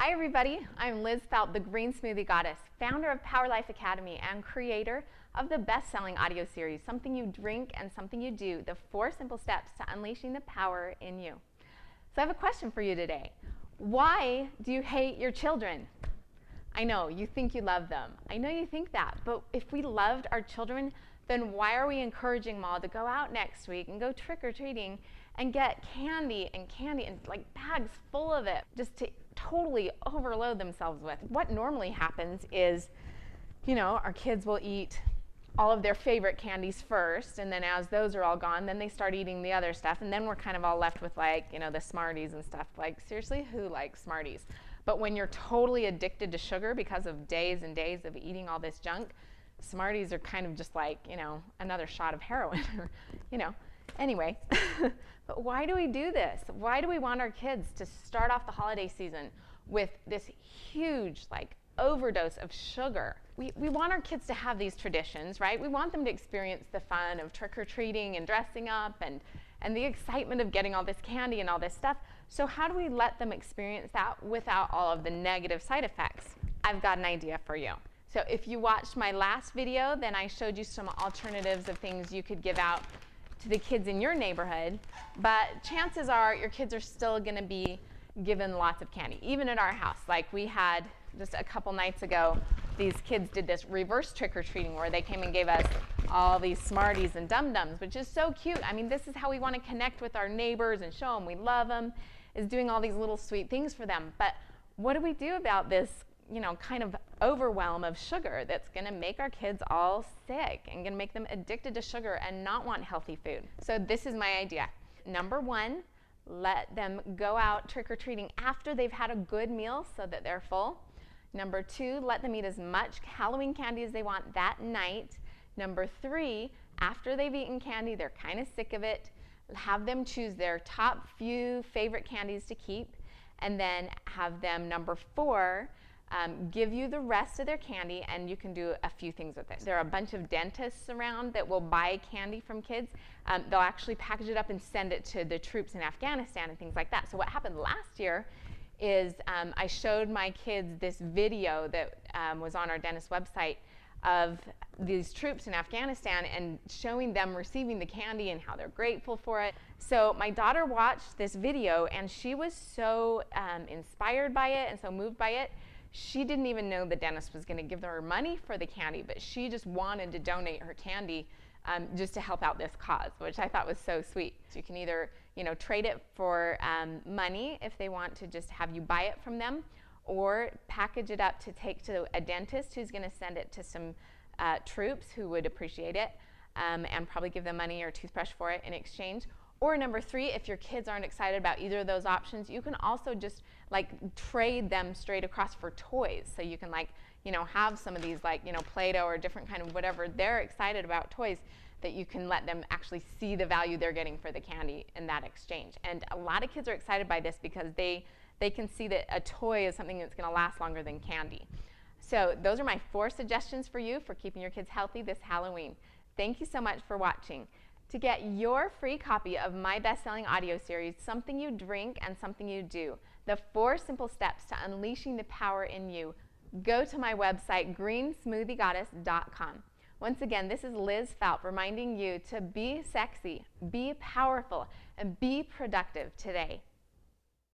Hi everybody, I'm Liz Felt, the Green Smoothie Goddess, founder of Power Life Academy and creator of the best-selling audio series, Something You Drink and Something You Do, the 4 simple steps to unleashing the power in you. So I have a question for you today. Why do you hate your children? I know, you think you love them. I know you think that, but if we loved our children, then why are we encouraging them all to go out next week and go trick-or-treating and get candy and like bags full of it just to totally overload themselves with? What normally happens is, our kids will eat all of their favorite candies first, and then as those are all gone, then they start eating the other stuff, and then we're kind of all left with the Smarties and stuff. Like, seriously, who likes Smarties? But when you're totally addicted to sugar because of days and days of eating all this junk, Smarties are kind of just like, another shot of heroin, or, Anyway, but why do we do this? Why do we want our kids to start off the holiday season with this huge, overdose of sugar? We want our kids to have these traditions, right? We want them to experience the fun of trick-or-treating and dressing up and the excitement of getting all this candy and all this stuff. So how do we let them experience that without all of the negative side effects? I've got an idea for you. So if you watched my last video, then I showed you some alternatives of things you could give out to the kids in your neighborhood, but chances are your kids are still going to be given lots of candy, even at our house. Like we had just a couple nights ago, these kids did this reverse trick-or-treating where they came and gave us all these Smarties and Dum-Dums, which is so cute. I mean, this is how we want to connect with our neighbors and show them we love them, is doing all these little sweet things for them. But what do we do about this kind of overwhelm of sugar that's going to make our kids all sick and going to make them addicted to sugar and not want healthy food? So this is my idea. Number 1, let them go out trick-or-treating after they've had a good meal so that they're full. Number 2, let them eat as much Halloween candy as they want that night. Number 3, after they've eaten candy, they're kind of sick of it, have them choose their top few favorite candies to keep, and then have them, number 4, give you the rest of their candy, and you can do a few things with it. There are a bunch of dentists around that will buy candy from kids. They'll actually package it up and send it to the troops in Afghanistan and things like that. So what happened last year is I showed my kids this video that was on our dentist website of these troops in Afghanistan and showing them receiving the candy and how they're grateful for it. So my daughter watched this video and she was so inspired by it and so moved by it. She didn't even know the dentist was going to give her money for the candy, but she just wanted to donate her candy just to help out this cause, which I thought was so sweet. So you can either, trade it for money if they want to just have you buy it from them, or package it up to take to a dentist who's going to send it to some troops who would appreciate it and probably give them money or a toothbrush for it in exchange. Or number 3, if your kids aren't excited about either of those options, you can also just trade them straight across for toys. So you can have some of these Play-Doh or different kind of whatever they're excited about toys that you can let them actually see the value they're getting for the candy in that exchange. And a lot of kids are excited by this because they can see that a toy is something that's going to last longer than candy. So those are my 4 suggestions for you for keeping your kids healthy this Halloween. Thank you so much for watching. To get your free copy of my best-selling audio series, Something You Drink and Something You Do, the 4 simple steps to unleashing the power in you, go to my website, greensmoothiegoddess.com. Once again, this is Liz Felt reminding you to be sexy, be powerful, and be productive today.